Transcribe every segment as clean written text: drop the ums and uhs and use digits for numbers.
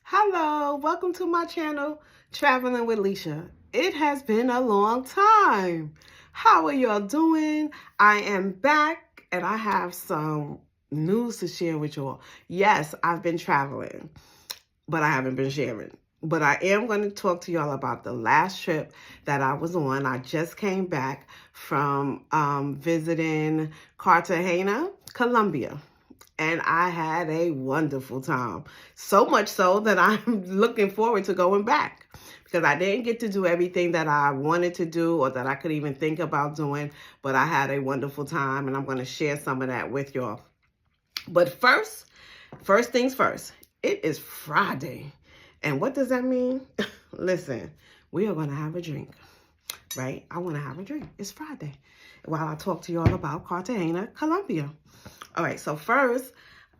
Hello, welcome to my channel, Traveling with Leisha. It has been a long time. How are y'all doing? I am back and I have some news to share with y'all. Yes, I've been traveling, but I haven't been sharing. But I am going to talk to y'all about the last trip that I was on. I just came back from visiting Cartagena, Colombia. And I had a wonderful time. So much so that I'm looking forward to going back. Because I didn't get to do everything that I wanted to do or that I could even think about doing. But I had a wonderful time and I'm going to share some of that with y'all. But first things first. It is Friday. And what does that mean? Listen, we are going to have a drink. Right? I want to have a drink. It's Friday. While I talk to y'all about Cartagena, Colombia. All right, so first,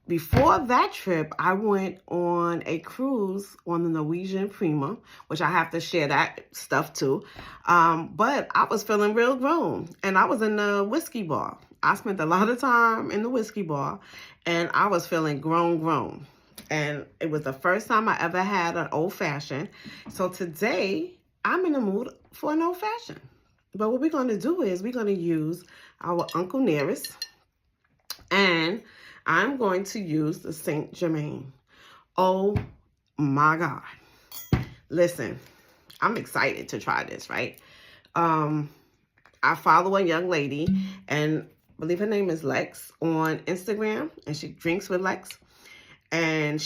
before that trip, I went on a cruise on the Norwegian Prima, which I have to share that stuff too. But I was feeling real grown, and I was in the whiskey bar. I spent a lot of time in the whiskey bar, and I was feeling grown. And it was the first time I ever had an old-fashioned. So today, I'm in the mood for an old-fashioned. But what we're going to do is we're going to use our Uncle Nearest. And I'm going to use the Saint Germain. Oh my God. Listen, I'm excited to try this, right? I follow a young lady, and I believe her name is Lex on Instagram, and she drinks with Lex. And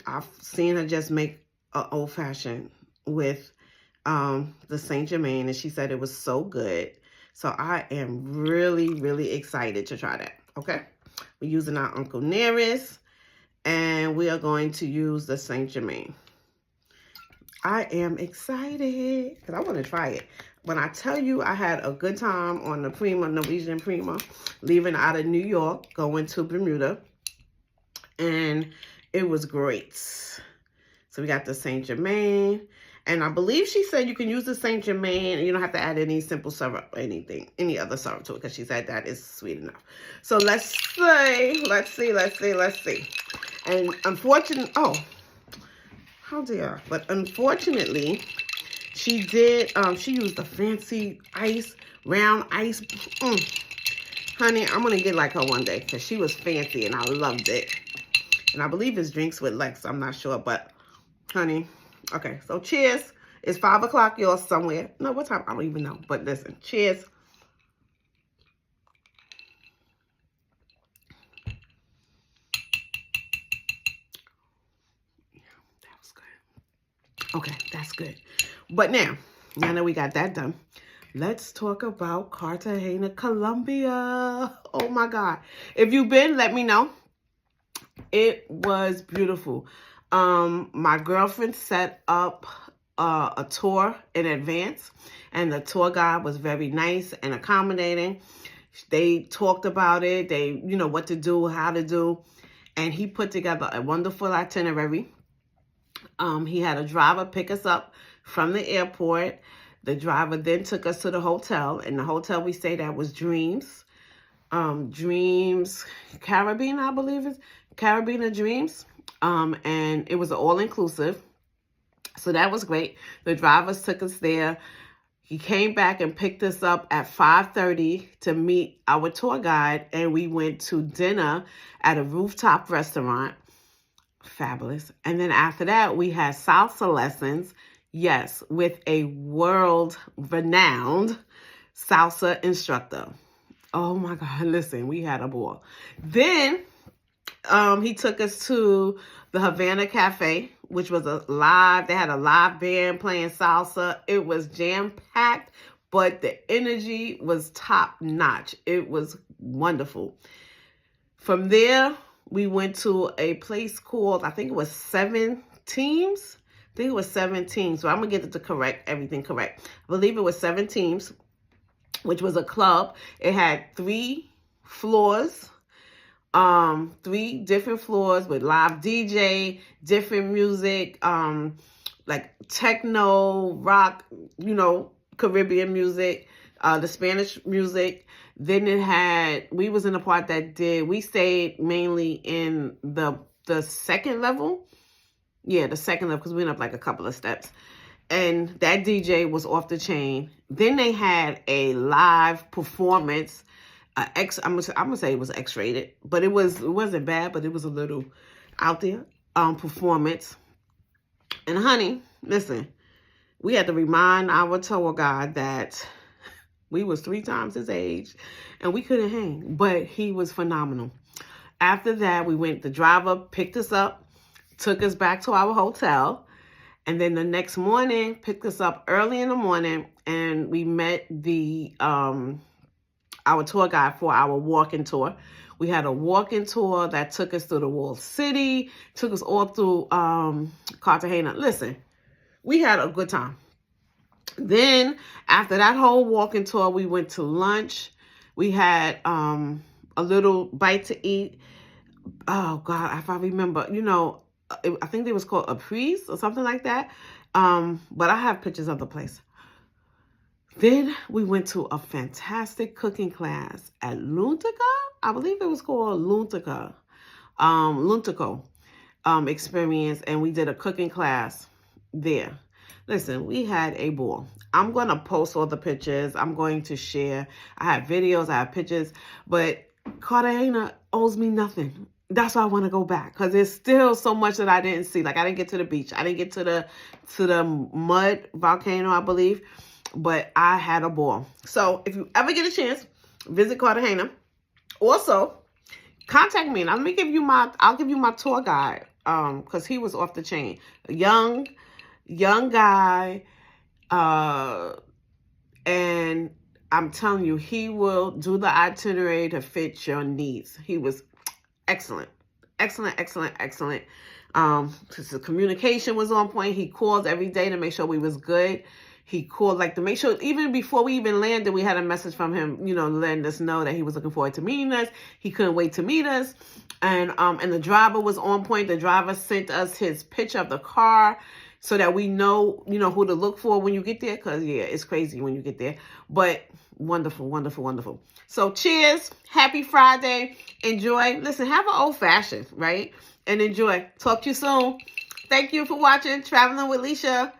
I've seen her just make an old-fashioned with the Saint Germain, and she said it was so good. So I am really excited to try that, okay? We're using our Uncle Nearest, and we are going to use the Saint Germain. I am excited because I want to try it. When I tell you I had a good time on the Prima, Norwegian Prima, leaving out of New York, going to Bermuda, and it was great. So we got the Saint Germain. And I believe she said you can use the Saint Germain and you don't have to add any simple syrup or any other syrup to it, because she said that is sweet enough. So let's see. And unfortunately, but unfortunately, she did, she used the fancy round ice. Honey, I'm going to get like her one day because she was fancy and I loved it. And I believe it's drinks with Lex. I'm not sure, but honey. Okay, so cheers. It's 5 o'clock, y'all, somewhere. No, what time? I don't even know. But listen, cheers. Yeah, that was good. Okay, that's good. But now that we got that done, let's talk about Cartagena, Colombia. Oh, my God. If you've been, let me know. It was beautiful. My girlfriend set up a tour in advance, and the tour guide was very nice and accommodating. They talked about it. They, what to do, how to do, and he put together a wonderful itinerary. He had a driver pick us up from the airport. The driver then took us to the hotel, and the hotel we stayed at was Dreams Caribbean, I believe it's Caribbean Dreams. And it was all-inclusive. So that was great. The drivers took us there. He came back and picked us up at 5:30 to meet our tour guide. And we went to dinner at a rooftop restaurant. Fabulous. And then after that, we had salsa lessons. Yes, with a world-renowned salsa instructor. Oh, my God. Listen, we had a ball. Then he took us to the Havana Cafe, which was they had a live band playing salsa. It was jam-packed, but the energy was top-notch. It was wonderful. From there, we went to a place called, I think it was Seven Teams. So I'm going to get everything correct. I believe it was Seven Teams, which was a club. It had 3 floors. 3 different floors with live DJ, different music, like techno, rock, Caribbean music, the Spanish music. Then we was in a part we stayed mainly in the second level. Yeah, the second lift, because we went up like a couple of steps. And that DJ was off the chain. Then they had a live performance. I'm gonna say it was X-rated, but it wasn't bad, but it was a little out there. Performance. And honey, listen, we had to remind our tour guide that we was 3 times his age and we couldn't hang, but he was phenomenal. After that, the driver picked us up, took us back to our hotel, and then the next morning picked us up early in the morning, and we met our tour guide for our walking tour. We had a walking tour that took us through the walled city, took us all through Cartagena. Listen, we had a good time. Then after that whole walking tour, we went to lunch. We had a little bite to eat. Oh God, if I remember, I think it was called a priest or something like that. But I have pictures of the place. Then we went to a fantastic cooking class at Luntica. I believe it was called Luntica. Luntico experience, and we did a cooking class there. Listen, we had a ball. I'm going to post all the pictures. I'm going to share. I have videos, I have pictures, but Cartagena owes me nothing. That's why I want to go back, because there's still so much that I didn't see. Like, I didn't get to the beach. I didn't get to the mud volcano, I believe, but I had a ball. So if you ever get a chance, visit Cartagena. Also, contact me and I'll give you my tour guide, because he was off the chain. A young guy, and I'm telling you, he will do the itinerary to fit your needs. He was excellent. Because the communication was on point. He called every day to make sure we was good. He called to make sure, even before we even landed, we had a message from him, letting us know that he was looking forward to meeting us. He couldn't wait to meet us. And the driver was on point. The driver sent us his picture of the car so that we know, who to look for when you get there. Because, yeah, it's crazy when you get there. But wonderful. So, cheers. Happy Friday. Enjoy. Listen, have an old-fashioned, right? And enjoy. Talk to you soon. Thank you for watching Traveling with Leisha.